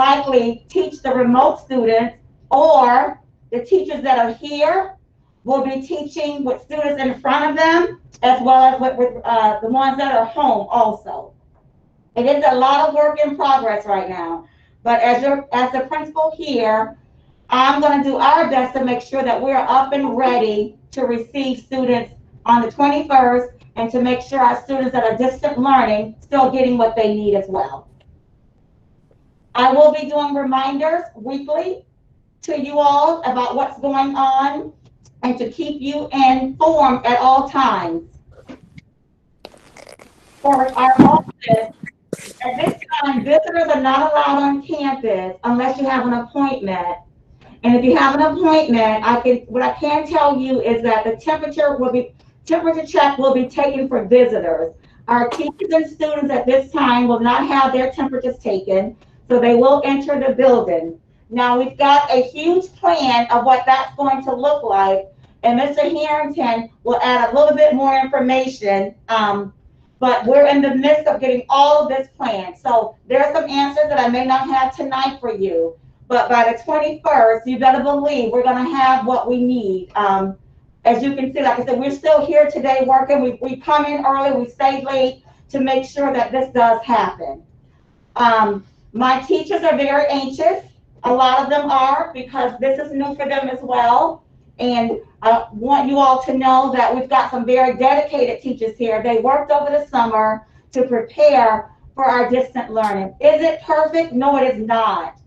likely teach the remote students, or the teachers that are here will be teaching with students in front of them, as well as with the ones that are home also. It is a lot of work in progress right now, but as the principal here, I'm going to do our best to make sure that we're up and ready to receive students on the 21st, and to make sure our students that are distant learning still getting what they need as well. I will be doing reminders weekly to you all about what's going on and to keep you informed at all times. For our office, at this time, visitors are not allowed on campus unless you have an appointment. And if you have an appointment, what I can tell you is that the temperature check will be taken for visitors. Our teachers and students at this time will not have their temperatures taken, so they will enter the building. Now, we've got a huge plan of what that's going to look like, and Mr. Harrington will add a little bit more information, but we're in the midst of getting all of this planned. So there are some answers that I may not have tonight for you, but by the 21st, you better believe we're gonna have what we need. As you can see, like I said, we're still here today working. We come in early, we stay late to make sure that this does happen. My teachers are very anxious. A lot of them are, because this is new for them as well. And I want you all to know that we've got some very dedicated teachers here. They worked over the summer to prepare for our distant learning. Is it perfect? No, it is not.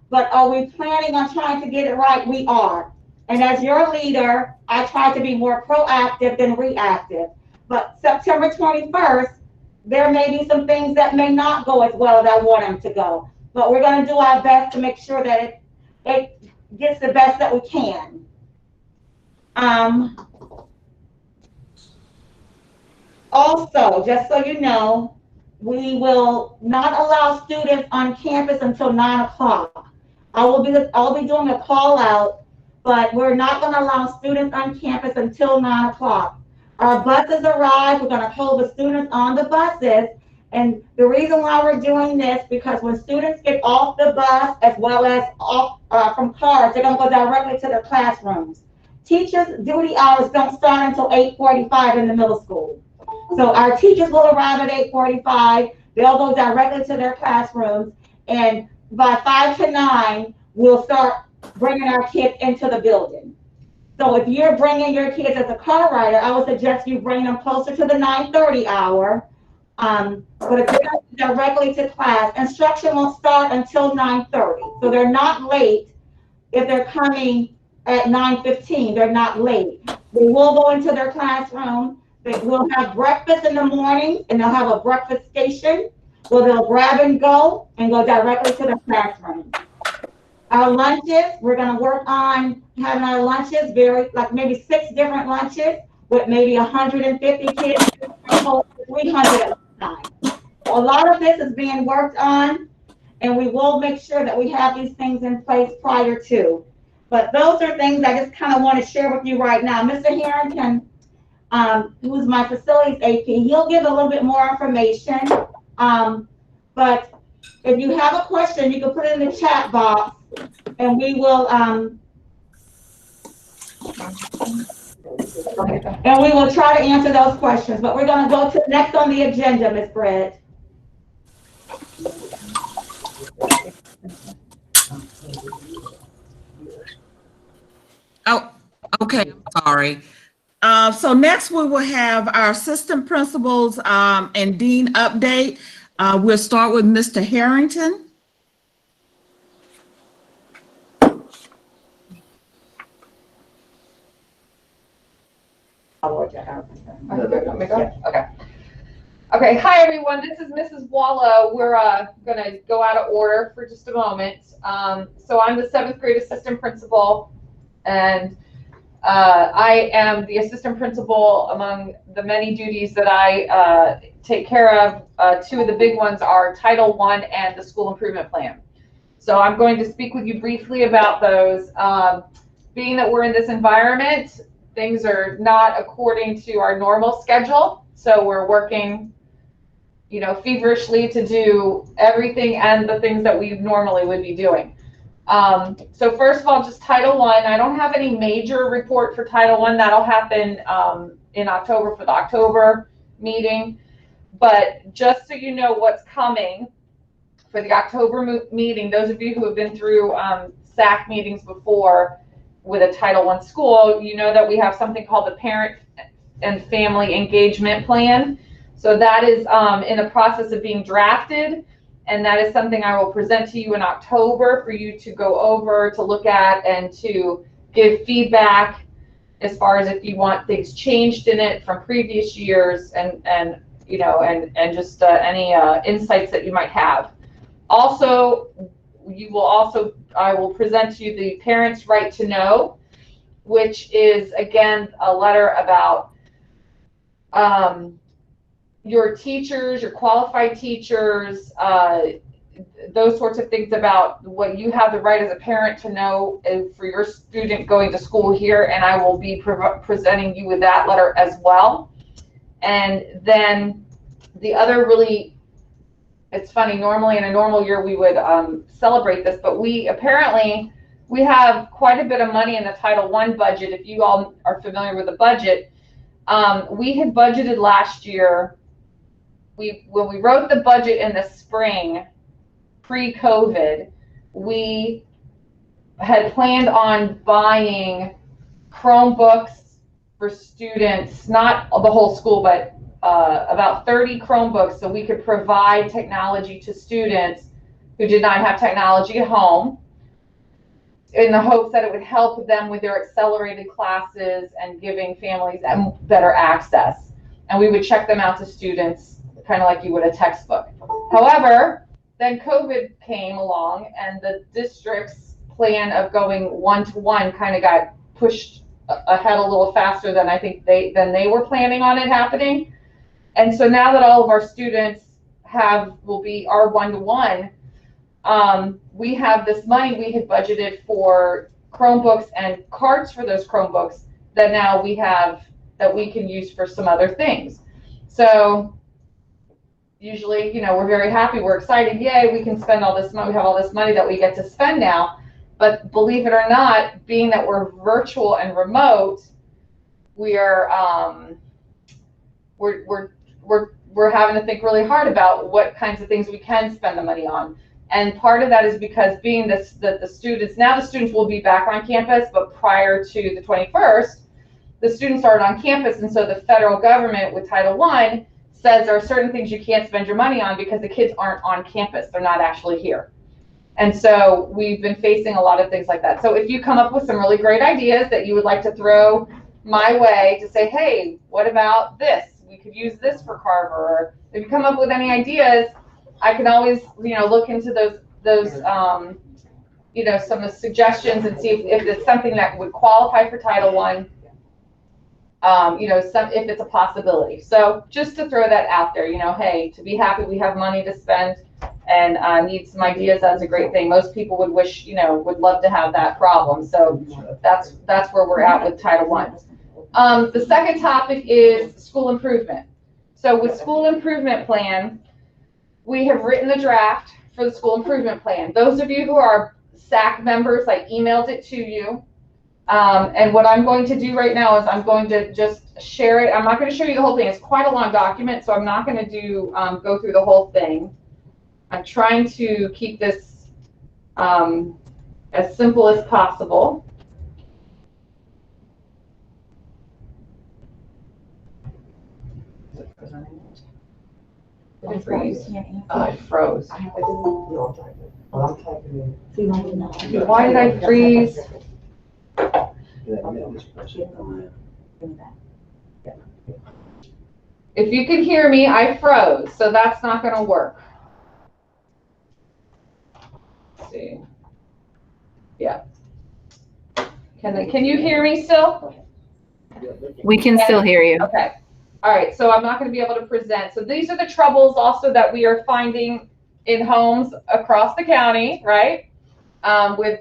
But are we planning on trying to get it right? We are. And as your leader, I try to be more proactive than reactive. But September 21st, there may be some things that may not go as well as I want them to go. But we're going to do our best to make sure that it gets the best that we can. Also, just so you know, we will not allow students on campus until 9 o'clock. I'll be doing a call out, but we're not going to allow students on campus until 9 o'clock. Our buses arrive. We're going to hold the students on the buses. And the reason why we're doing this, because when students get off the bus, as well as off from cars, they're going to go directly to their classrooms. Teachers' duty hours don't start until 8:45 in the middle school. So our teachers will arrive at 8:45. They'll go directly to their classrooms. And by 5 to 9, we'll start bringing our kids into the building. So if you're bringing your kids as a car rider, I would suggest you bring them closer to the 9:30 hour. But if they're going directly to class, instruction won't start until 9:30. So they're not late. If they're coming at 9:15, they're not late. They will go into their classroom. They will have breakfast in the morning, and they'll have a breakfast station where they'll grab and go directly to the classroom. Our lunches, we're going to work on having our lunches like maybe 6 different lunches with maybe 150 kids, 300 at a time. A lot of this is being worked on, and we will make sure that we have these things in place prior to. But those are things I just kind of want to share with you right now. Mr. Harrington, who's my facilities AP, he'll give a little bit more information. But if you have a question, you can put it in the chat box, and we will try to answer those questions. But we're going to go to next on the agenda, Ms. Brett. Oh, okay. I'm sorry. So next we will have our assistant principals and dean update. We'll start with Mr. Harrington. Okay. Hi, everyone. This is Mrs. Wallow. We're going to go out of order for just a moment. So I'm the 7th grade assistant principal, and I am the assistant principal among the many duties that I take care of. 2 of the big ones are Title I and the school improvement plan. So I'm going to speak with you briefly about those. Being that we're in this environment, things are not according to our normal schedule. So we're working you know, feverishly to do everything and the things that we normally would be doing. So first of all, just Title I. I don't have any major report for Title I. That'll happen in October for the October meeting. But just so you know what's coming for the October meeting, those of you who have been through SAC meetings before with a Title I school, you know that we have something called the Parent and Family Engagement Plan. So that is in the process of being drafted, and that is something I will present to you in October for you to go over, to look at, and to give feedback as far as if you want things changed in it from previous years, and you know, and just any insights that you might have. Also, I will present to you the Parents' Right to Know, which is again a letter about your teachers, your qualified teachers, those sorts of things about what you have the right as a parent to know for your student going to school here, and I will be presenting you with that letter as well. And then the other really, it's funny, normally in a normal year we would celebrate this, but we have quite a bit of money in the Title I budget. If you all are familiar with the budget, we had budgeted last year, when we wrote the budget in the spring, pre-COVID, we had planned on buying Chromebooks for students, not the whole school, but about 30 Chromebooks, so we could provide technology to students who did not have technology at home, in the hopes that it would help them with their accelerated classes and giving families better access. And we would check them out to students, kind of like you would a textbook. However, then COVID came along, and the district's plan of going one-to-one kind of got pushed ahead a little faster than I think they were planning on it happening. And so now that all of our students will be our one-to-one, we have this money we had budgeted for Chromebooks and cards for those Chromebooks that now we have that we can use for some other things. So usually, you know, we're very happy, we're excited, yay, we can spend all this money, we have all this money that we get to spend now. But believe it or not, being that we're virtual and remote, we're having to think really hard about what kinds of things we can spend the money on. And part of that is because being the students will be back on campus, but prior to the 21st, the students aren't on campus, and so the federal government with Title I says there are certain things you can't spend your money on because the kids aren't on campus, they're not actually here. And so we've been facing a lot of things like that. So if you come up with some really great ideas that you would like to throw my way to say, hey, what about this? We could use this for Carver. Or if you come up with any ideas, I can always, you know, look into those you know, some of the suggestions and see if it's something that would qualify for Title I. You know, if it's a possibility. So just to throw that out there, you know, hey, to be happy we have money to spend and need some ideas, that's a great thing. Most people would wish, you know, would love to have that problem. So that's where we're at with Title I. The second topic is school improvement. So with school improvement plan, we have written the draft for the school improvement plan. Those of you who are SAC members, I emailed it to you. And what I'm going to do right now is I'm going to just share it. I'm not going to show you the whole thing. It's quite a long document, so I'm not going to go through the whole thing. I'm trying to keep this as simple as possible. Did it freeze? Oh, it froze. Why did I freeze? If you can hear me, I froze, so that's not going to work. Let's see. Yeah. Can you hear me still? We can still hear you. Okay. All right, so I'm not going to be able to present. So these are the troubles also that we are finding in homes across the county, right? With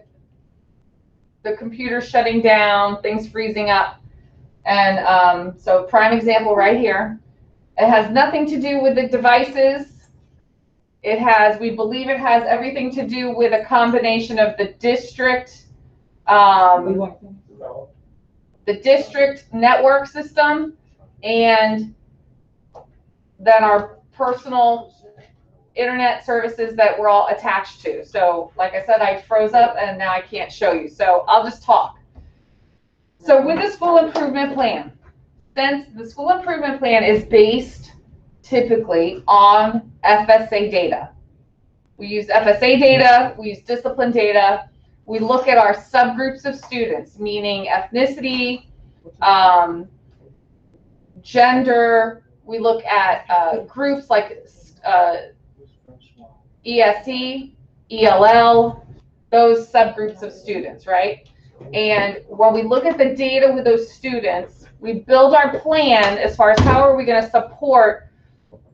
the computer shutting down, things freezing up. And so prime example right here. It has nothing to do with the devices. We believe it has everything to do with a combination of the district network system and then our personal internet services that we're all attached to. So like I said, I froze up and now I can't show you. So I'll just talk. So with the school improvement plan, since the school improvement plan is based typically on FSA data. We use FSA data, we use discipline data, we look at our subgroups of students, meaning ethnicity, gender, we look at groups like ESE, ELL, those subgroups of students, right? And when we look at the data with those students, we build our plan as far as how are we going to support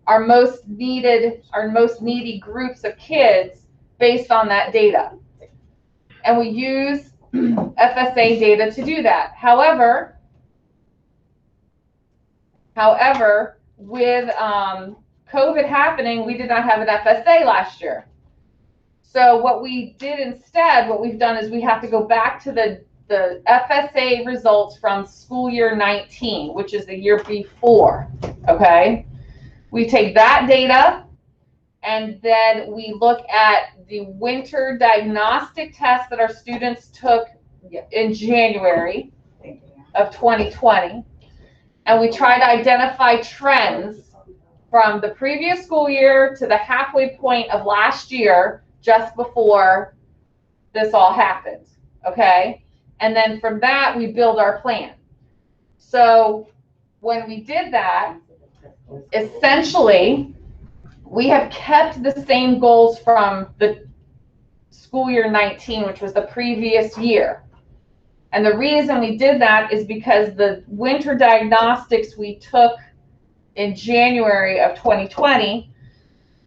our most needy groups of kids based on that data. And we use FSA data to do that. However, with COVID happening, we did not have an FSA last year. So what we did instead, what we've done is we have to go back to the FSA results from school year 19, which is the year before, okay? We take that data and then we look at the winter diagnostic test that our students took in January of 2020. And we try to identify trends from the previous school year to the halfway point of last year, just before this all happened, okay? And then from that, we build our plan. So when we did that, essentially, we have kept the same goals from the school year 19, which was the previous year. And the reason we did that is because the winter diagnostics we took in January of 2020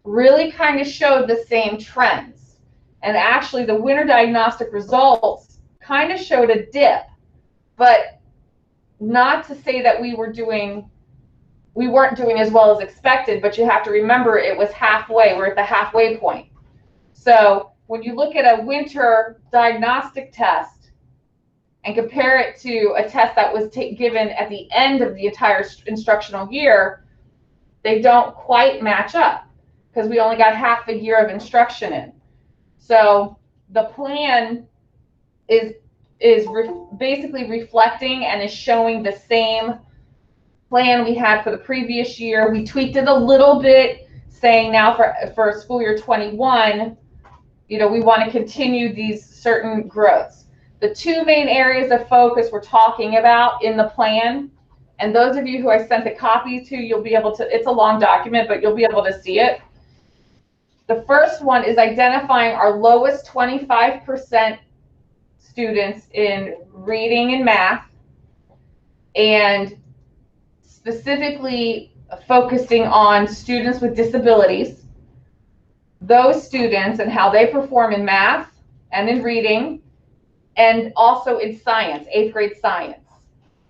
really kind of showed the same trends. And actually the winter diagnostic results kind of showed a dip, but not to say that we weren't doing as well as expected, but you have to remember it was halfway. We're at the halfway point. So when you look at a winter diagnostic test and compare it to a test that was given at the end of the entire instructional year, they don't quite match up because we only got half a year of instruction in. So the plan is basically reflecting and is showing the same plan we had for the previous year. We tweaked it a little bit, saying now for school year 21, we want to continue these certain growths. The two main areas of focus we're talking about in the plan, and those of you who I sent the copy to, you'll be able to, it's a long document, but you'll be able to see it. The first one is identifying our lowest 25% students in reading and math, and specifically focusing on students with disabilities, those students and how they perform in math and in reading, and also in science, 8th grade science.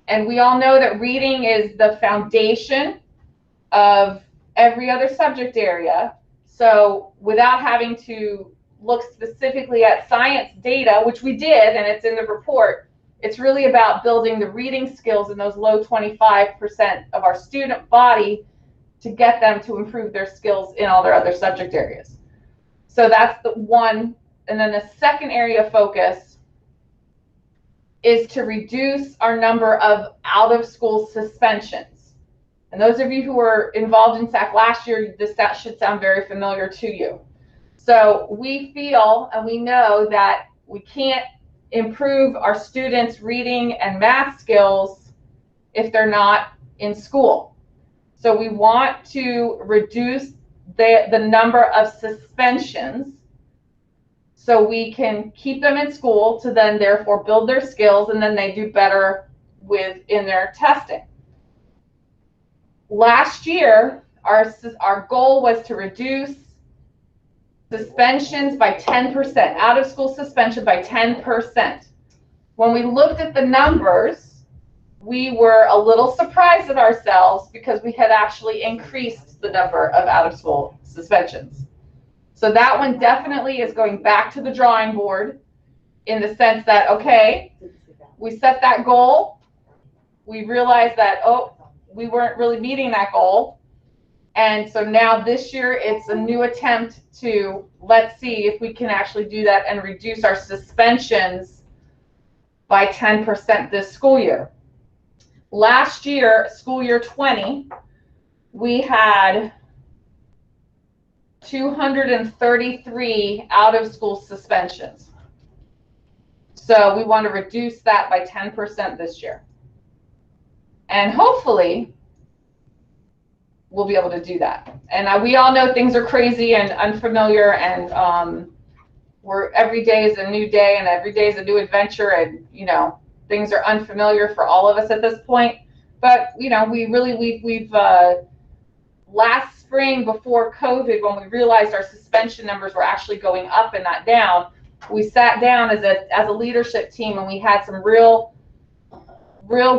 And we all know that reading is the foundation of every other subject area. So without having to look specifically at science data, which we did, and it's in the report, it's really about building the reading skills in those low 25% of our student body to get them to improve their skills in all their other subject areas. So that's the one. And then the second area of focus is to reduce our number of out-of-school suspensions. And those of you who were involved in SAC last year, that should sound very familiar to you. So we feel and we know that we can't improve our students' reading and math skills if they're not in school. So we want to reduce the number of suspensions so we can keep them in school to then therefore build their skills, and then they do better in their testing. Last year, our goal was to reduce suspensions by 10%, out of school suspension by 10%. When we looked at the numbers, we were a little surprised at ourselves because we had actually increased the number of out-of-school suspensions. So that one definitely is going back to the drawing board in the sense that, okay, we set that goal. We realized that, oh, we weren't really meeting that goal. And so now this year, it's a new attempt to, let's see if we can actually do that and reduce our suspensions by 10% this school year. Last year, school year 20, we had 233 out-of-school suspensions. So we want to reduce that by 10% this year. And hopefully, we'll be able to do that. And we all know things are crazy and unfamiliar, and every day is a new day, and every day is a new adventure, and you know, things are unfamiliar for all of us at this point. But you know, we've last spring before COVID, when we realized our suspension numbers were actually going up and not down, we sat down as a leadership team and we had some real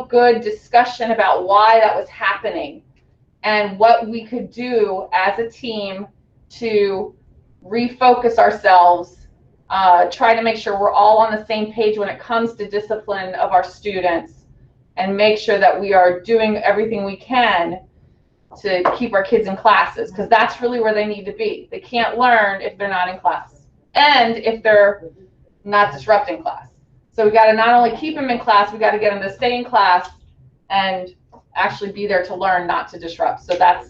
good discussion about why that was happening and what we could do as a team to refocus ourselves, try to make sure we're all on the same page when it comes to discipline of our students, and make sure that we are doing everything we can to keep our kids in classes, because that's really where they need to be. They can't learn if they're not in class and if they're not disrupting class. So we got to not only keep them in class, we got to get them to stay in class and actually be there to learn, not to disrupt. So that's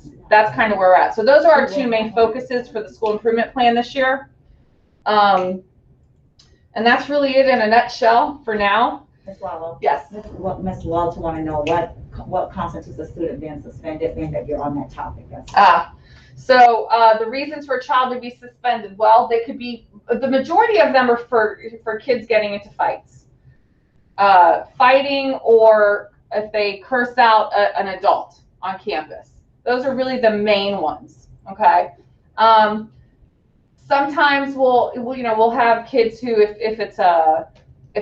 kind of where we're at. So those are our two main focuses for the school improvement plan this year. And that's really it in a nutshell for now. Ms. Wallow? Yes. Ms. Wallow want to know what constitutes a student being suspended, being that you're on that topic. So the reasons for a child to be suspended, well, they could be, the majority of them are for kids getting into fights. Fighting, or if they curse out an adult on campus. Those are really the main ones, okay? Sometimes we'll have kids who, if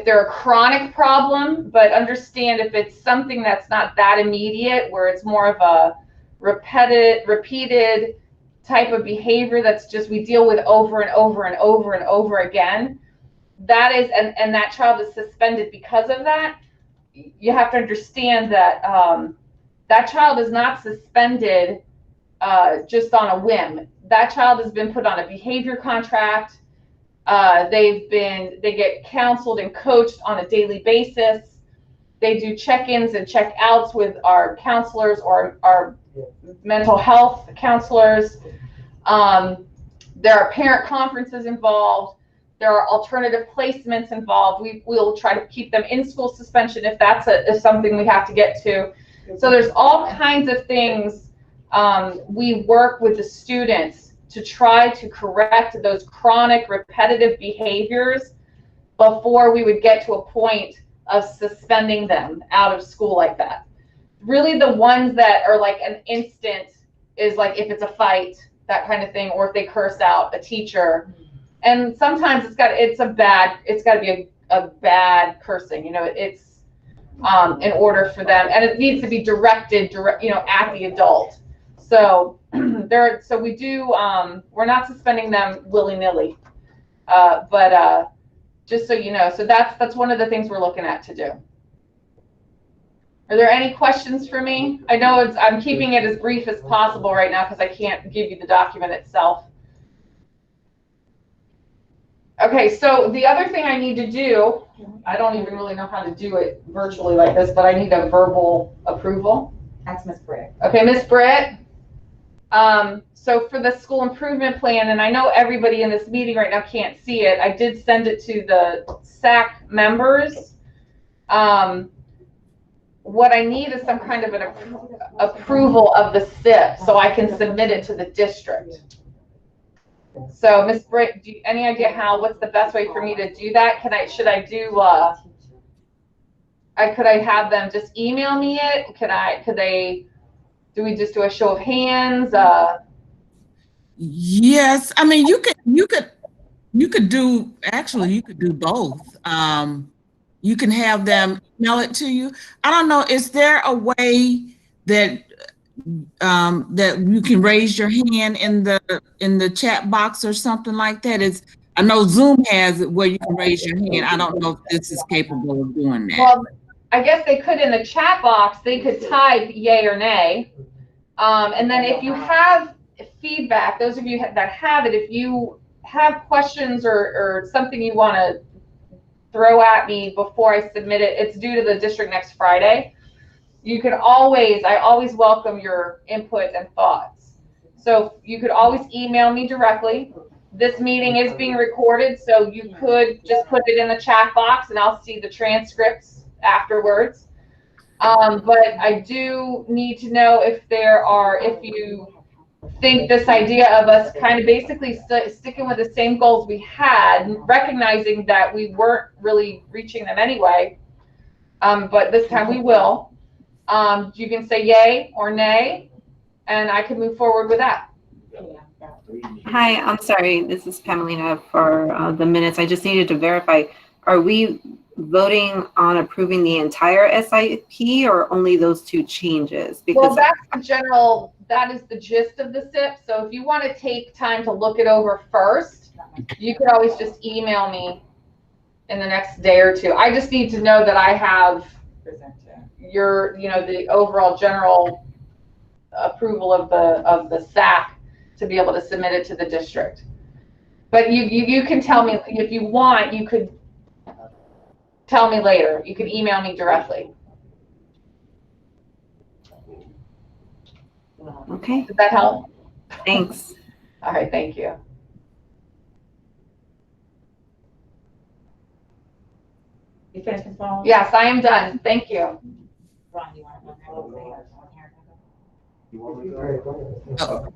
they're a chronic problem, but understand if it's something that's not that immediate, where it's more of a repeated type of behavior that's just we deal with over and over and over and over again, that is, and that child is suspended because of that, you have to understand that that child is not suspended just on a whim. That child has been put on a behavior contract. They get counseled and coached on a daily basis. They do check-ins and check-outs with our counselors or our mental health counselors. There are parent conferences involved. There are alternative placements involved. We'll try to keep them in school suspension if that's something we have to get to. So there's all kinds of things. We work with the students to try to correct those chronic repetitive behaviors before we would get to a point of suspending them out of school like that. Really the ones that are like an instant is like if it's a fight, that kind of thing, or if they curse out a teacher. And sometimes it's got to be a bad cursing, you know, it's in order for them, and it needs to be directed at the adult. So we do, we're not suspending them willy-nilly, but just so you know, so that's one of the things we're looking at to do. Are there any questions for me? I know I'm keeping it as brief as possible right now because I can't give you the document itself. Okay, so the other thing I need to do, I don't even really know how to do it virtually like this, but I need a verbal approval. That's Ms. Britt. Okay, Ms. Britt. So for the school improvement plan, and I know everybody in this meeting right now can't see it, I did send it to the SAC members. What I need is some kind of an approval of the SIP so I can submit it to the district. So Ms. Britt, any idea what's the best way for me to do that? Should I have them just email me it? Do we just do a show of hands? Yes, I mean you could do both. you can have them email it to you. I don't know, is there a way that that you can raise your hand in the chat box or something like that? I know Zoom has it where you can raise your hand. I don't know if this is capable of doing that. Well, I guess they could in the chat box, they could type yay or nay. And then if you have feedback, those of you that have it, if you have questions or something you want to throw at me before I submit it, it's due to the district next Friday. You can always, I always welcome your input and thoughts. So you could always email me directly. This meeting is being recorded, so you could just put it in the chat box and I'll see the transcripts afterwards. But I do need to know if you think this idea of us kind of basically sticking with the same goals we had, recognizing that we weren't really reaching them anyway, but this time we will. You can say yay or nay, and I can move forward with that. Hi, I'm sorry. This is Pamelina for the minutes. I just needed to verify. Are we voting on approving the entire SIP or only those two changes? Well, that's the general, that is the gist of the SIP. So if you want to take time to look it over first, you could always just email me in the next day or two. I just need to know that I have your, the overall general approval of the SAC to be able to submit it to the district. But you can tell me if you want, you could tell me later. You can email me directly. Okay. Does that help? Thanks. All right, thank you. You finished the phone? Yes, I am done. Thank you. Ron, you want to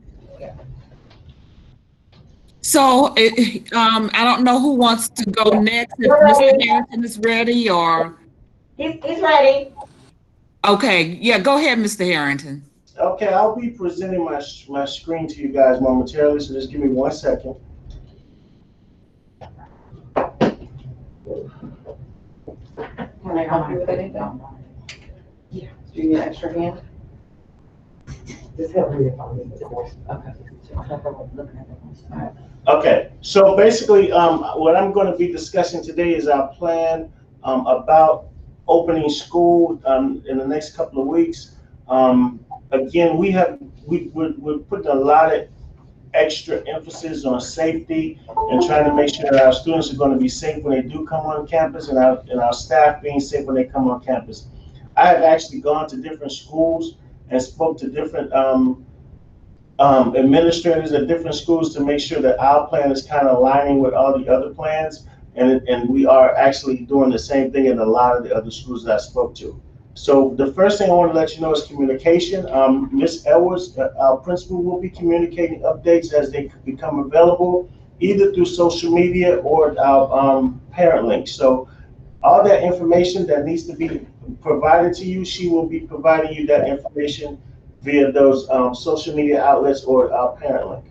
So I don't know who wants to go next. If Mr. Harrington is ready or. He's ready. Okay, yeah, go ahead, Mr. Harrington. Okay, I'll be presenting my screen to you guys momentarily, so just give me 1 second. Can I help you with anything? Yeah. Do you need an extra hand? Just help me if I'm in the course. Okay. Okay, so basically, what I'm going to be discussing today is our plan about opening school in the next couple of weeks. Again, we're putting a lot of extra emphasis on safety and trying to make sure that our students are going to be safe when they do come on campus, and our staff being safe when they come on campus. I have actually gone to different schools and spoke to different administrators at different schools to make sure that our plan is kind of aligning with all the other plans, and we are actually doing the same thing in a lot of the other schools that I spoke to. So the first thing I want to let you know is communication. Ms. Edwards, our principal, will be communicating updates as they become available, either through social media or our parent link. So all that information that needs to be provided to you, she will be providing you that information via those social media outlets or our parent link.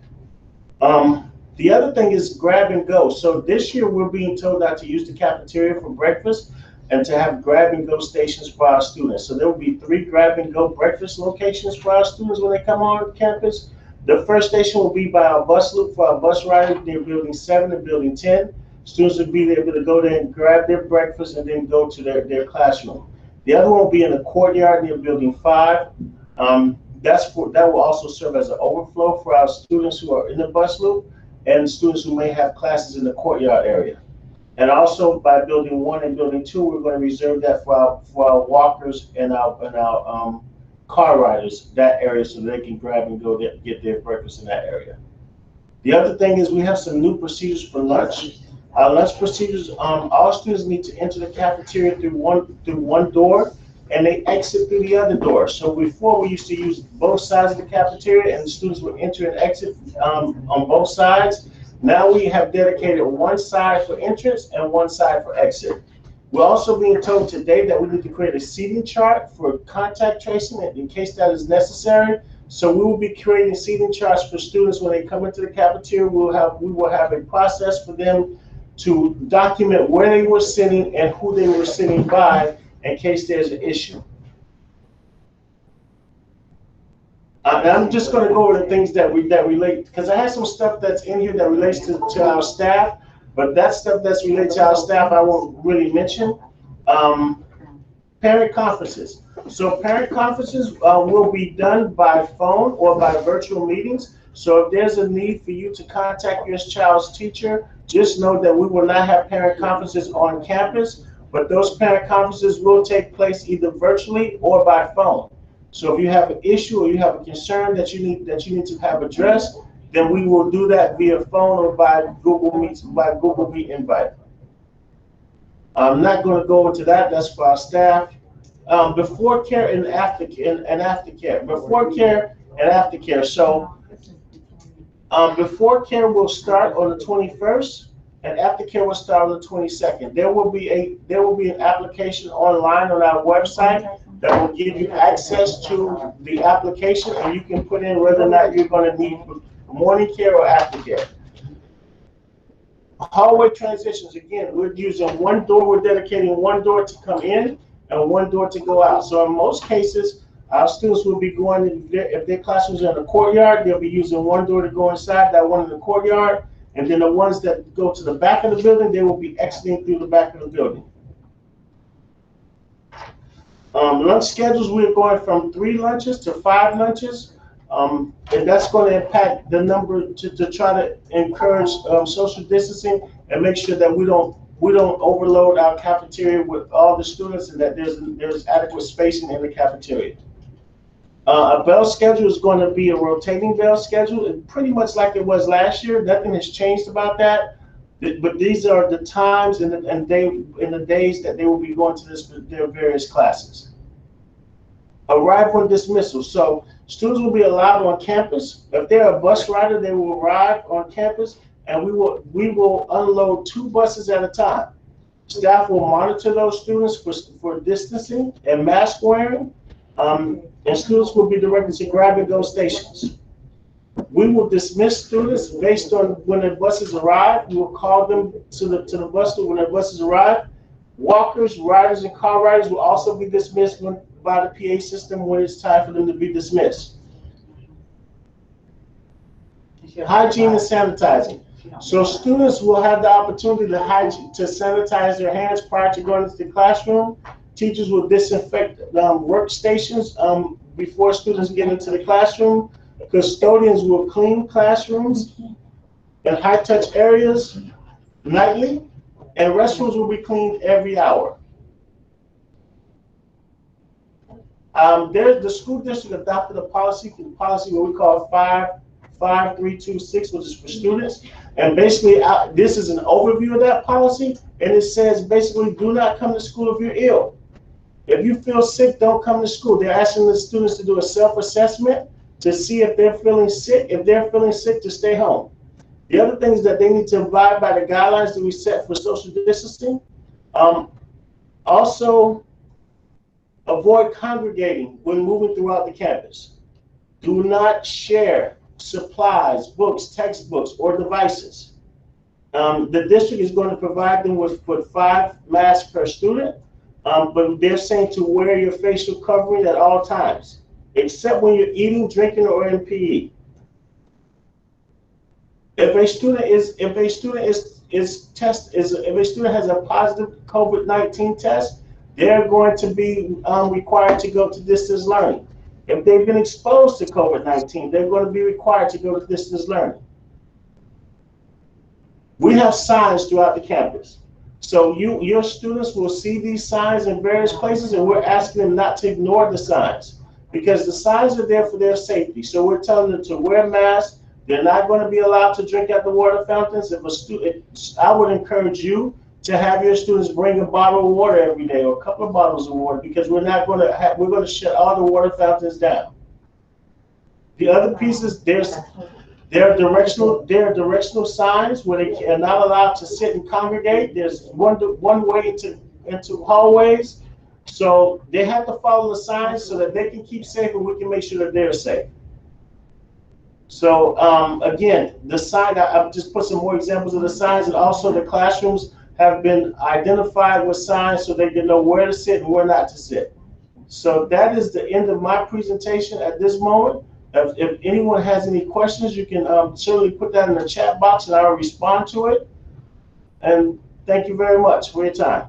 The other thing is grab and go. So this year we're being told not to use the cafeteria for breakfast and to have grab and go stations for our students. So there will be 3 grab and go breakfast locations for our students when they come on campus. The first station will be by our bus loop for our bus riders near building 7 and building 10. Students will be able to go there and grab their breakfast and then go to their classroom. The other one will be in the courtyard near building 5. That will also serve as an overflow for our students who are in the bus loop and students who may have classes in the courtyard area. And also by building 1 and building 2, we're going to reserve that for our walkers and our car riders, that area, so they can grab and go get their breakfast in that area. The other thing is we have some new procedures for lunch. Our lunch procedures, all students need to enter the cafeteria through one door, and they exit through the other door. So before we used to use both sides of the cafeteria, and the students would enter and exit on both sides. Now we have dedicated one side for entrance and one side for exit. We're also being told today that we need to create a seating chart for contact tracing in case that is necessary. So we will be creating seating charts for students when they come into the cafeteria. We will have a process for them to document where they were sitting and who they were sitting by in case there's an issue. And I'm just going to go over the things that relate, because I have some stuff that's in here that relates to our staff, but that stuff that's related to our staff I won't really mention. Parent conferences. So parent conferences will be done by phone or by virtual meetings. So if there's a need for you to contact your child's teacher, just know that we will not have parent conferences on campus, but those parent conferences will take place either virtually or by phone. So if you have an issue or you have a concern that you need to have addressed, then we will do that via phone or by Google Meet invite. I'm not going to go into that. That's for our staff. Before care and after care. Before care and after care. So before care will start on the 21st, and after care will start on the 22nd. There will be an application online on our website that will give you access to the application, and you can put in whether or not you're going to need morning care or after care. Hallway transitions, again, we're using one door, we're dedicating one door to come in and one door to go out. So in most cases, our students will be going, if their classrooms are in the courtyard, they'll be using one door to go inside, that one in the courtyard, and then the ones that go to the back of the building, they will be exiting through the back of the building. Lunch schedules, we're going from 3 lunches to 5 lunches. And that's going to impact the number to try to encourage social distancing and make sure that we don't overload our cafeteria with all the students, and that there's adequate spacing in the cafeteria. A bell schedule is going to be a rotating bell schedule, and pretty much like it was last year. Nothing has changed about that. But these are the times and the days that they will be going to their various classes. Arrival and dismissal. So students will be allowed on campus. If they're a bus rider, they will arrive on campus, and we will unload 2 buses at a time. Staff will monitor those students for distancing and mask wearing, and students will be directed to grab and go stations. We will dismiss students based on when their buses arrive. We will call them to the bus stop when their buses arrive. Walkers, riders, and car riders will also be dismissed by the PA system when it's time for them to be dismissed. Hygiene and sanitizing. So students will have the opportunity to sanitize their hands prior to going into the classroom. Teachers will disinfect workstations before students get into the classroom. Custodians will clean classrooms and high-touch areas nightly, and restrooms will be cleaned every hour. The school district adopted a policy what we call 55326, which is for students. And basically, this is an overview of that policy, and it says basically, do not come to school if you're ill. If you feel sick, don't come to school. They're asking the students to do a self-assessment to see if they're feeling sick. If they're feeling sick, to stay home. The other things that they need to abide by the guidelines that we set for social distancing. Also, avoid congregating when moving throughout the campus. Do not share supplies, books, textbooks, or devices. The district is going to provide them with 5 masks per student, but they're saying to wear your facial covering at all times, except when you're eating, drinking, or in PE. If a student has a positive COVID-19 test, they're going to be required to go to distance learning. If they've been exposed to COVID-19, they're going to be required to go to distance learning. We have signs throughout the campus. So your students will see these signs in various places, and we're asking them not to ignore the signs, because the signs are there for their safety. So we're telling them to wear masks. They're not going to be allowed to drink at the water fountains. I would encourage you to have your students bring a bottle of water every day, or a couple of bottles of water, because we're going to shut all the water fountains down. The other pieces, there are directional signs where they are not allowed to sit and congregate. There's one way into hallways, so they have to follow the signs so that they can keep safe, and we can make sure that they're safe. So again, the sign, I've just put some more examples of the signs, and also the classrooms have been identified with signs so they can know where to sit and where not to sit. So that is the end of my presentation at this moment. If anyone has any questions, you can certainly put that in the chat box and I will respond to it. And thank you very much for your time.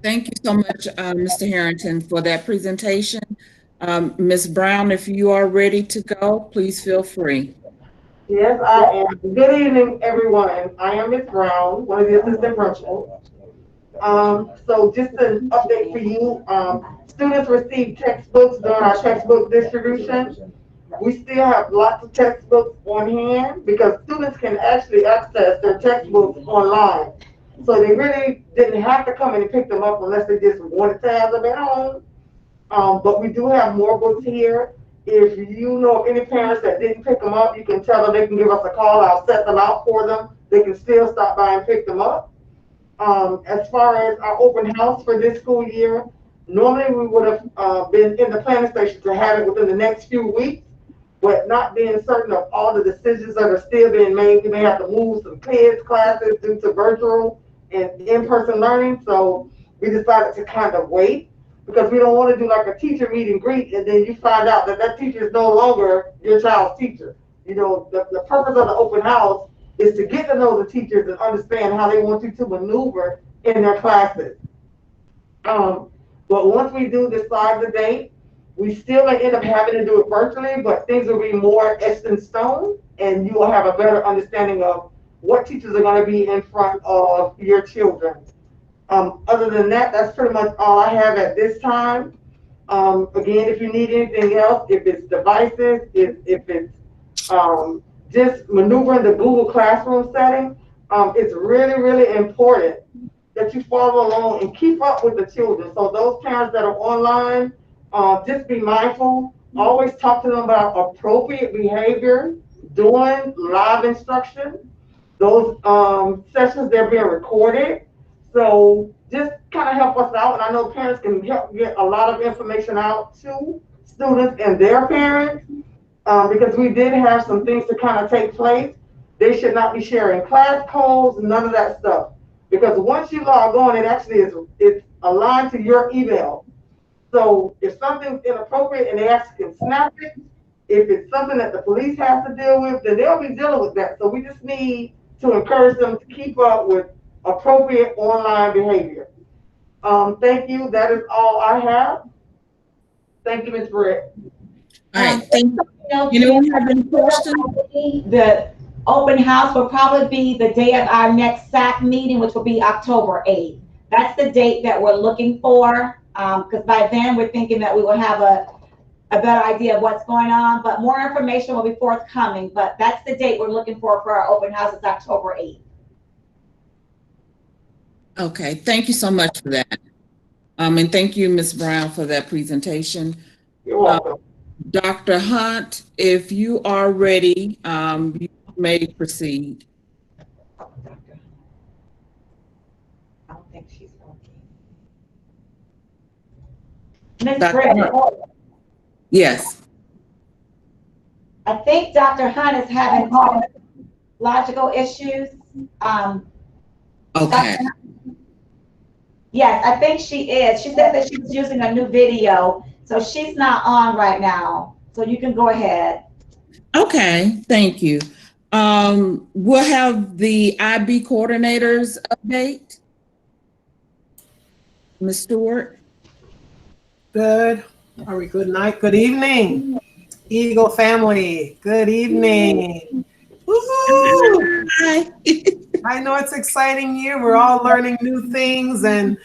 Thank you so much, Mr. Harrington, for that presentation. Ms. Brown, if you are ready to go, please feel free. Yes, I am. Good evening, everyone. I am Ms. Brown, one of the assistant principals. So just an update for you. Students received textbooks during our textbook distribution. We still have lots of textbooks on hand because students can actually access their textbooks online. So they really didn't have to come in and pick them up unless they just wanted to have them at home. But we do have more books here. If you know any parents that didn't pick them up, you can tell them they can give us a call. I'll set them out for them. They can still stop by and pick them up. As far as our open house for this school year, normally we would have been in the planning station to have it within the next few weeks, but not being certain of all the decisions that are still being made, we may have to move some kids' classes due to virtual and in-person learning. So we decided to kind of wait, because we don't want to do like a teacher meet and greet and then you find out that that teacher is no longer your child's teacher. You know, the purpose of the open house is to get to know the teachers and understand how they want you to maneuver in their classes. But once we do decide the date, we still may end up having to do it virtually, but things will be more etched in stone and you will have a better understanding of what teachers are going to be in front of your children. Other than that, that's pretty much all I have at this time. Again, if you need anything else, if it's devices, if it's just maneuvering the Google Classroom setting, it's really, really important that you follow along and keep up with the children. So those parents that are online, just be mindful. Always talk to them about appropriate behavior during live instruction. Those sessions, they're being recorded. So just kind of help us out. And I know parents can help get a lot of information out to students and their parents, because we did have some things to kind of take place. They should not be sharing class codes, none of that stuff. Because once you log on, it actually it's aligned to your email. So if something's inappropriate and they actually can snap it, if it's something that the police has to deal with, then they'll be dealing with that. So we just need to encourage them to keep up with appropriate online behavior. Thank you. That is all I have. Thank you, Ms. Britt. All right, thank you. You know, we have any questions? The open house will probably be the day of our next SAC meeting, which will be October 8th. That's the date that we're looking for, because by then we're thinking that we will have a better idea of what's going on, but more information will be forthcoming. But that's the date we're looking for our open house. It's October 8th. Okay, thank you so much for that. And thank you, Ms. Brown, for that presentation. You're welcome. Dr. Hunt, if you are ready, you may proceed. I don't think she's working. Ms. Dr. Britt, Hunt. Yes. I think Dr. Hunt is having logical issues. Okay. Yes, I think she is. She said that she was using a new video, so she's not on right now. So you can go ahead. Okay, thank you. We'll have the IB coordinators update. Ms. Stewart. Good. Are we good night? Good evening, Eagle family. Good evening. Woo-hoo! Hi. I know it's exciting year. We're all learning new things and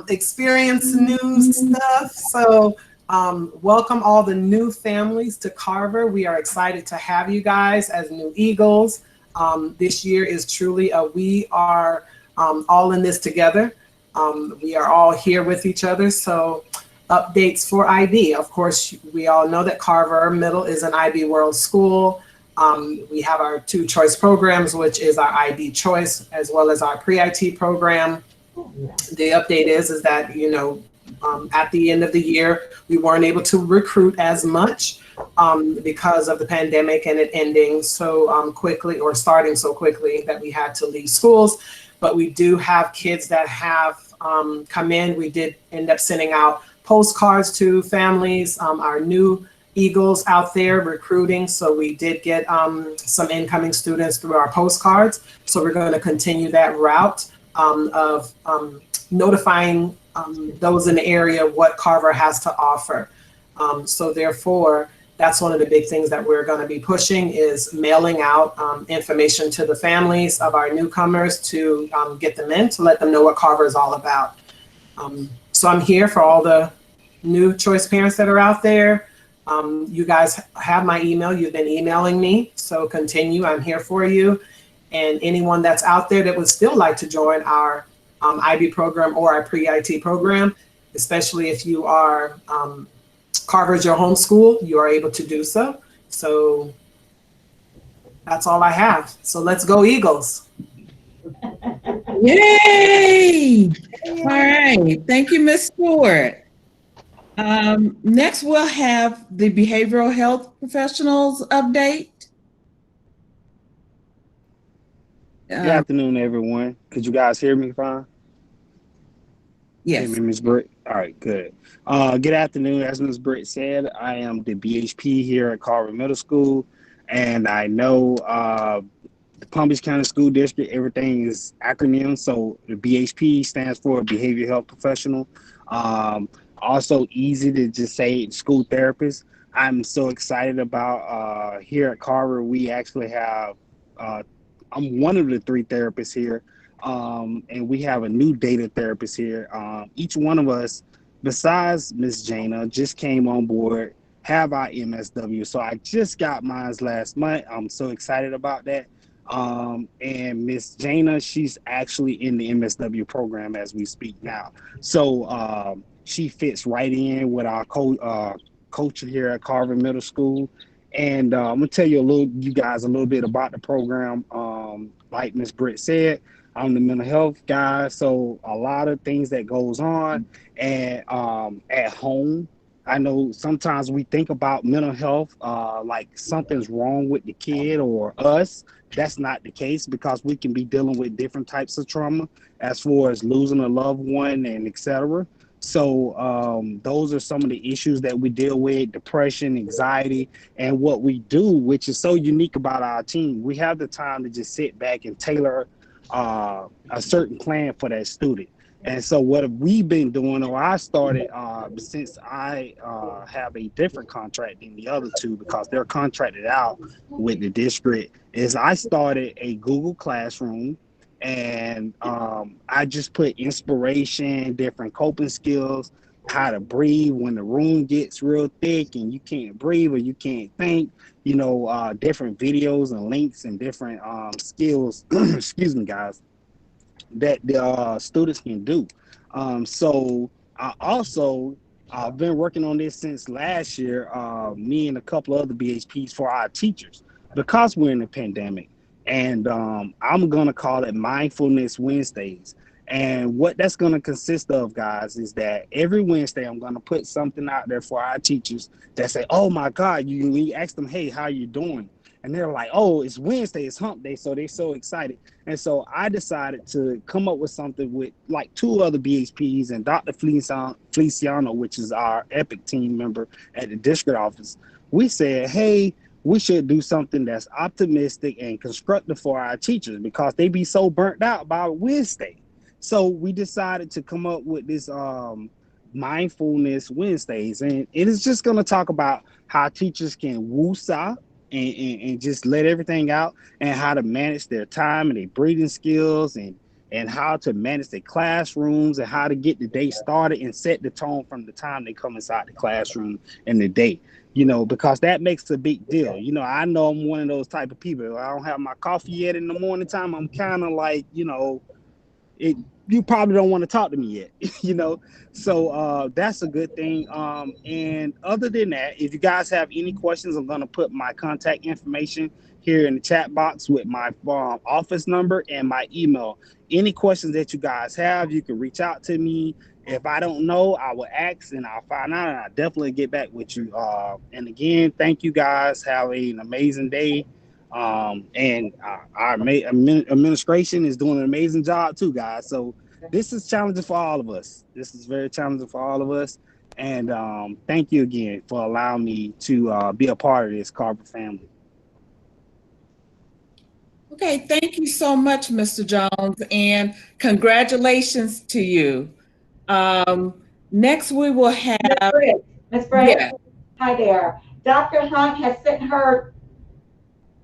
experience new stuff. So welcome all the new families to Carver. We are excited to have you guys as new Eagles. This year is truly we are all in this together. We are all here with each other. So updates for IB. Of course, we all know that Carver Middle is an IB World School. We have our 2 choice programs, which is our IB choice, as well as our pre-IT program. The update is that, you know, At the end of the year, we weren't able to recruit as much because of the pandemic and it ending so quickly, or starting so quickly that we had to leave schools. But we do have kids that have come in. We did end up sending out postcards to families, our new Eagles out there recruiting. So we did get some incoming students through our postcards. So we're going to continue that route of notifying those in the area what Carver has to offer. So therefore, that's one of the big things that we're going to be pushing, is mailing out information to the families of our newcomers to get them in, to let them know what Carver is all about. So I'm here for all the new choice parents that are out there. You guys have my email. You've been emailing me, so continue. I'm here for you. And anyone that's out there that would still like to join our IB program or our pre-IT program, especially if you are Carver's your home school, you are able to do so. So that's all I have. So let's go Eagles. Yay! All right. Thank you, Ms. Stewart. Next, we'll have the behavioral health professionals update. Good afternoon, everyone. Could you guys hear me fine? Yes. Hear me, Ms. Britt? All right, good. Good afternoon. As Ms. Britt said, I am the BHP here at Carver Middle School, and I know the Palm Beach County School District, everything is acronym. So the BHP stands for Behavioral Health Professional. Also easy to just say school therapist. I'm so excited about here at Carver. We actually have, I'm one of the 3 therapists here. And we have a new data therapist here. Each one of us, besides Miss Jana, just came on board, have our MSW. So I just got mine last month. I'm so excited about that. And Miss Jana, she's actually in the MSW program as we speak now. So she fits right in with our coach here at Carver Middle School. And I'm gonna tell you guys a little bit about the program. Like Miss Britt said, I'm the mental health guy, so a lot of things that goes on and at home. I know sometimes we think about mental health like something's wrong with the kid or us. That's not the case, because we can be dealing with different types of trauma as far as losing a loved one and etc. So those are some of the issues that we deal with: depression, anxiety. And what we do, which is so unique about our team, we have the time to just sit back and tailor a certain plan for that student. And so what have we been doing, or I started since I have a different contract than the other 2, because they're contracted out with the district, is I started a Google Classroom. And I just put inspiration, different coping skills, how to breathe when the room gets real thick and you can't breathe or you can't think, different videos and links and different skills, excuse me, guys, that the students can do. So I also, I've been working on this since last year, me and a couple of other BHPs, for our teachers, because we're in the pandemic. And I'm going to call it Mindfulness Wednesdays. And what that's going to consist of, guys, is that every Wednesday I'm going to put something out there for our teachers that say, oh my God, you ask them, hey, how you doing? And they're like, oh, it's Wednesday, it's hump day. So they're so excited. And so I decided to come up with something with like 2 other BHPs and Dr. Feliciano, which is our EPIC team member at the district office. We said, hey, we should do something that's optimistic and constructive for our teachers, because they be so burnt out by Wednesday. So we decided to come up with this Mindfulness Wednesdays. And it is just going to talk about how teachers can woo-saw and just let everything out, and how to manage their time and their breathing skills, and how to manage their classrooms, and how to get the day started and set the tone from the time they come inside the classroom and the day, because that makes a big deal. I know I'm one of those type of people. I don't have my coffee yet in the morning time. I'm kind of like, you probably don't want to talk to me yet, so that's a good thing. And other than that, if you guys have any questions, I'm going to put my contact information here in the chat box with my office number and my email. Any questions that you guys have, you can reach out to me, If I don't know, I will ask and I'll find out, and I'll definitely get back with you. And again, thank you guys. Have an amazing day. And our administration is doing an amazing job too, guys. So this is challenging for all of us. This is very challenging for all of us. And thank you again for allowing me to be a part of this Carver family. Okay, thank you so much, Mr. Jones, and congratulations to you. Next, we will have Ms. Briggs, yeah. hi there. Dr. Hunt has sent her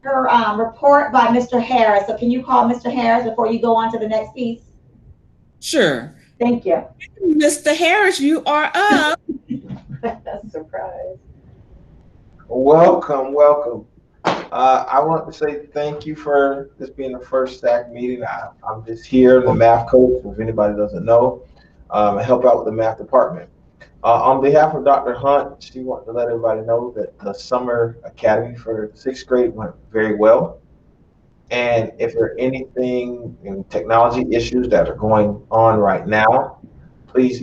report by Mr. Harris. So can you call Mr. Harris before you go on to the next piece? Sure. Thank you. Mr. Harris, you are up. Surprise. Welcome, welcome. I want to say thank you for this being the first SAC meeting. I'm just here, the math coach, if anybody doesn't know. I help out with the math department. On behalf of Dr. Hunt, she wants to let everybody know that the summer academy for 6th grade went very well. And if there are anything in technology issues that are going on right now, please,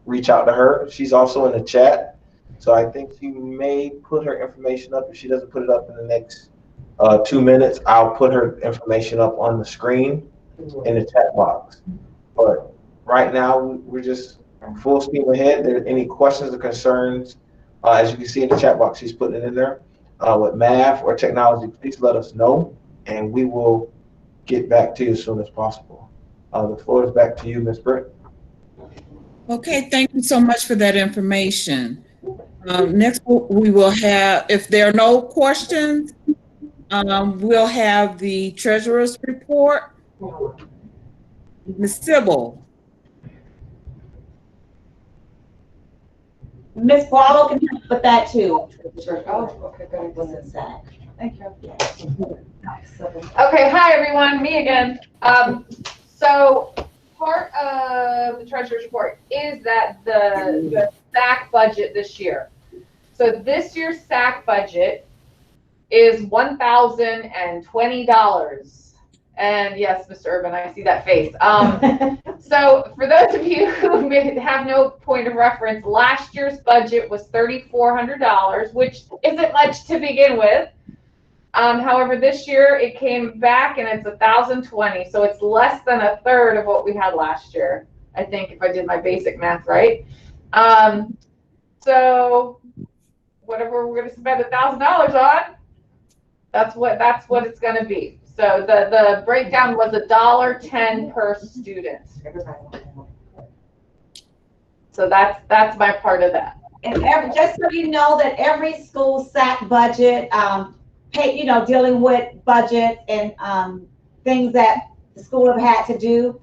reach out to her. She's also in the chat. So I think she may put her information up. If she doesn't put it up in the next 2 minutes, I'll put her information up on the screen in the chat box. But right now, we're just full steam ahead. If there are any questions or concerns, as you can see in the chat box, she's putting it in there, with math or technology, please let us know, and we will get back to you as soon as possible. The floor is back to you, Ms. Britt. Okay, thank you so much for that information. Next, we will have, if there are no questions, we'll have the treasurer's report. Ms. Sybil. Ms. Wallow can help with that too. Oh, okay, good. Was SAC. Thank you. Okay, hi everyone, me again. So part of the treasurer's report is that the SAC budget this year. So this year's SAC budget is $1,020. And yes, Mr. Urban, I see that face. So for those of you who may have no point of reference, last year's budget was $3,400, which isn't much to begin with. However, this year it came back and it's $1,020, so it's less than a third of what we had last year, I think, if I did my basic math right. So whatever we're going to spend $1,000 on, that's what it's going to be. So the breakdown was $1.10 per student. So that's my part of that. And just so you know that every school SAC budget, dealing with budget and things that the school have had to do,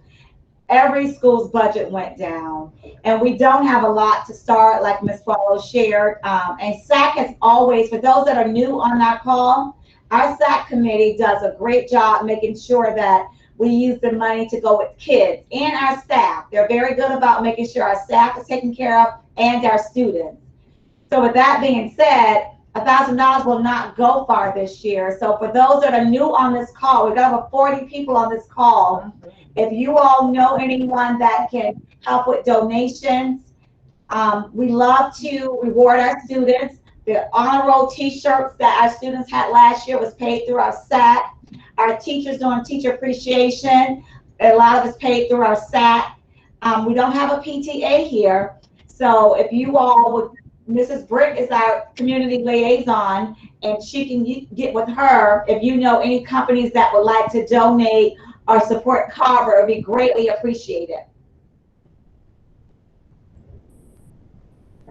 every school's budget went down. And we don't have a lot to start, like Ms. Wallow shared. And SAC has always, for those that are new on our call, our SAC committee does a great job making sure that we use the money to go with kids and our staff. They're very good about making sure our staff is taken care of and our students. So with that being said, $1,000 will not go far this year. So for those that are new on this call, we've got over 40 people on this call. If you all know anyone that can help with donations, we love to reward our students. The honor roll t-shirts that our students had last year was paid through our SAC. Our teachers doing teacher appreciation, a lot of it's paid through our SAC. We don't have a PTA here. So if you all would, Mrs. Britt is our community liaison, and she can get with her if you know any companies that would like to donate or support Carver. It would be greatly appreciated.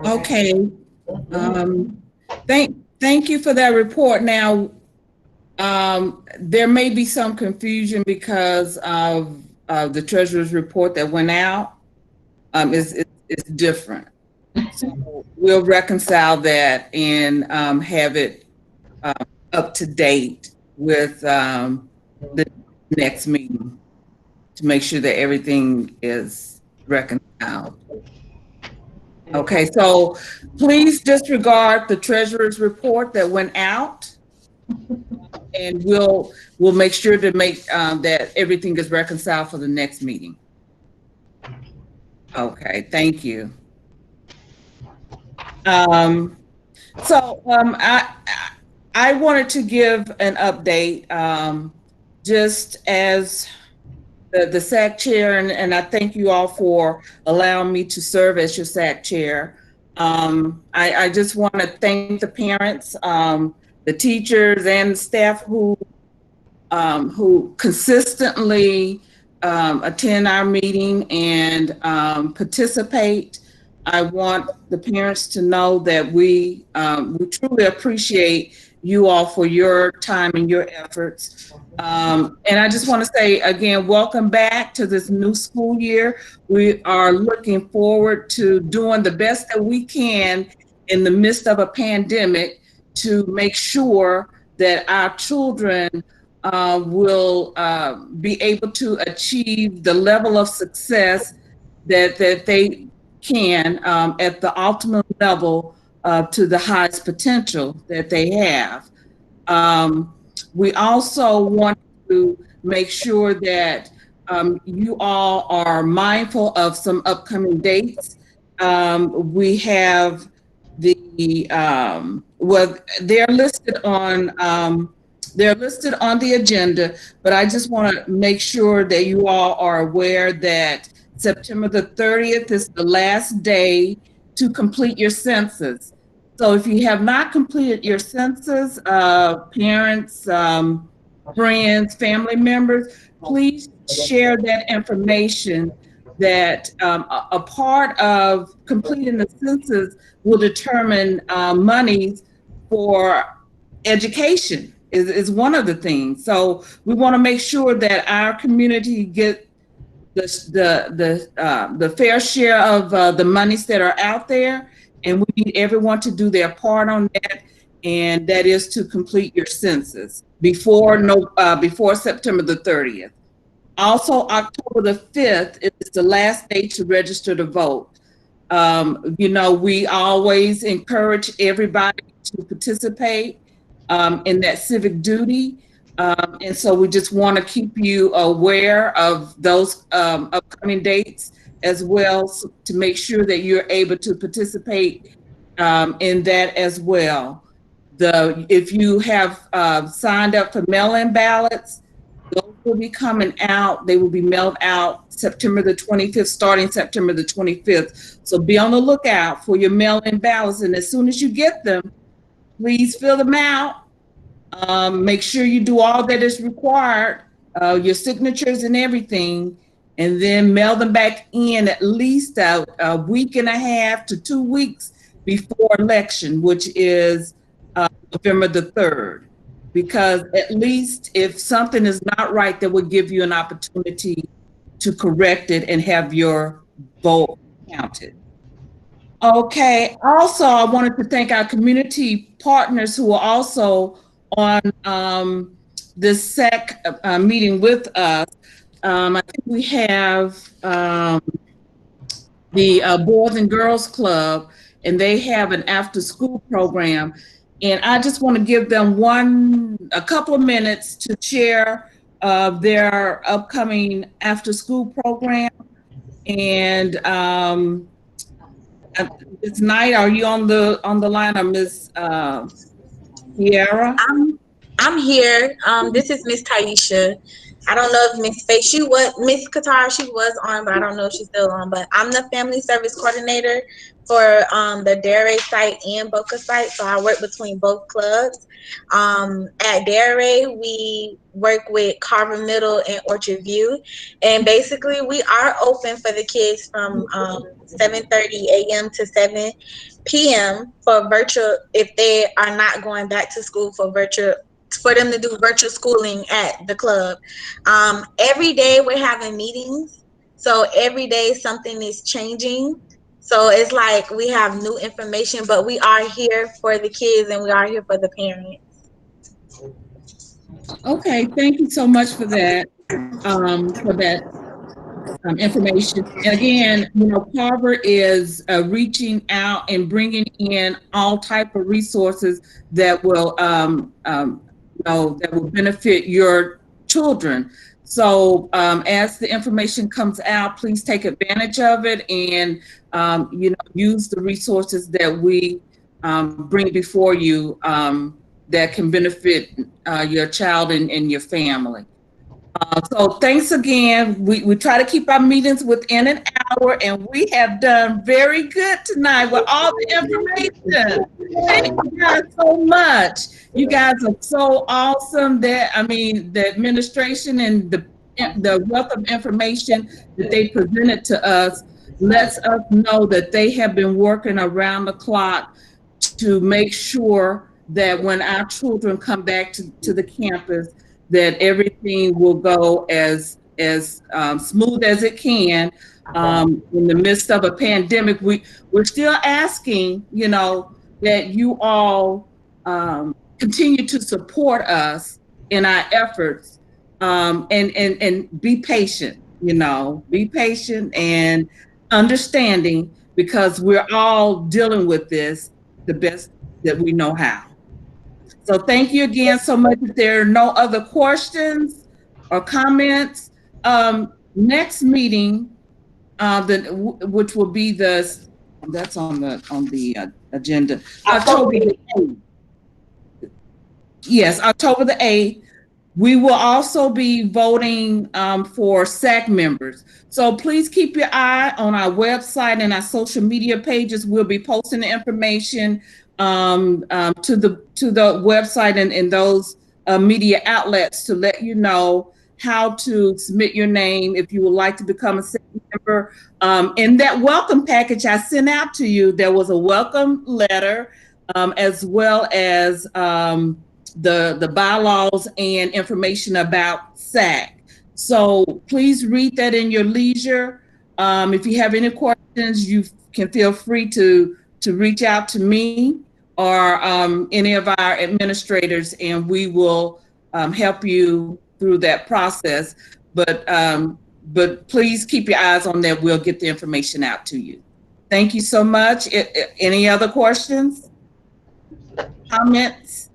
Okay. Thank you for that report. Now, there may be some confusion because of the treasurer's report that went out. It's different. So we'll reconcile that and have it up to date with the next meeting to make sure that everything is reconciled. Okay, so please disregard the treasurer's report that went out, and we'll make sure to make that everything is reconciled for the next meeting. Okay, thank you. I wanted to give an update, just as the SAC chair, and I thank you all for allowing me to serve as your SAC chair. I just want to thank the parents, the teachers, and the staff who consistently attend our meeting and participate. I want the parents to know that we truly appreciate you all for your time and your efforts. And I just want to say again, welcome back to this new school year. We are looking forward to doing the best that we can in the midst of a pandemic to make sure that our children will be able to achieve the level of success that they can at the ultimate level to the highest potential that they have. We also want to make sure that you all are mindful of some upcoming dates. We have well, they're listed on the agenda, but I just want to make sure that you all are aware that September the 30th is the last day to complete your census. So if you have not completed your census, parents, friends, family members, please share that information. That a part of completing the census will determine monies for education. Is one of the things. So we want to make sure that our community get the fair share of the monies that are out there, and we need everyone to do their part on that, and that is to complete your census before September the 30th. Also, October the 5th is the last day to register to vote. You know, we always encourage everybody to participate in that civic duty. And so we just want to keep you aware of those upcoming dates as well, so to make sure that you're able to participate in that as well. If you have signed up for mail-in ballots, those will be coming out. They will be mailed out September the 25th, starting September the 25th. So be on the lookout for your mail-in ballots. And as soon as you get them, please fill them out. Make sure you do all that is required, your signatures and everything, and then mail them back in at least a week and a half to 2 weeks before election, which is November the 3rd. Because at least if something is not right, that would give you an opportunity to correct it and have your vote counted. Okay, also I wanted to thank our community partners who are also on this SAC meeting with us. I think we have the Boys and Girls Club, and they have an after-school program. And I just want to give them a couple of minutes to share their upcoming after-school program. And Ms. Knight, are you on the line, or Ms. Sierra? I'm here. This is Miss Taisha. I don't know if Miss Qatar, she was on, but I don't know if she's still on. But I'm the family service coordinator for the Dare site and Boca site. So I work between both clubs. At Dare, we work with Carver Middle and Orchard View. And basically, we are open for the kids from 7:30 a.m. to 7 p.m. for virtual, if they are not going back to school, for them to do virtual schooling at the club. Every day we're having meetings. So every day something is changing. So it's like we have new information, but we are here for the kids and we are here for the parents. Okay, thank you so much for that, information. And again, you know, Carver is reaching out and bringing in all type of resources that will, that will benefit your children. So as the information comes out, please take advantage of it and use the resources that we bring before you that can benefit your child and your family. So thanks again. We try to keep our meetings within an hour, and we have done very good tonight with all the information. Thank you guys so much. You guys are so awesome. The administration and the wealth of information that they presented to us lets us know that they have been working around the clock to make sure that when our children come back to the campus, that everything will go as smooth as it can. In the midst of a pandemic, we're still asking, that you all continue to support us in our efforts, and be patient, be patient and understanding, because we're all dealing with this the best that we know how. So thank you again so much. If there are no other questions or comments, next meeting, which will be that's on the agenda, October the 8th. Yes, October the 8th. We will also be voting for SAC members. So please keep your eye on our website and our social media pages. We'll be posting the information to the website and those media outlets to let you know how to submit your name if you would like to become a SAC member. In that welcome package I sent out to you, there was a welcome letter, as well as the bylaws and information about SAC. So please read that in your leisure. If you have any questions, you can feel free to reach out to me or any of our administrators, and we will help you through that process. But please keep your eyes on that. We'll get the information out to you. Thank you so much. Any other questions, comments,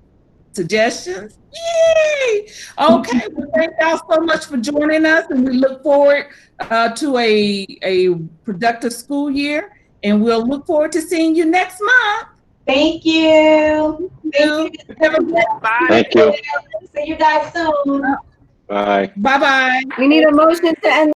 suggestions? Yay! Okay, well, thank y'all so much for joining us, and we look forward to a productive school year, and we'll look forward to seeing you next month. Thank you. Thank you. Have a good Bye. Thank you. See you guys soon. Bye. Bye-bye. We need a motion to end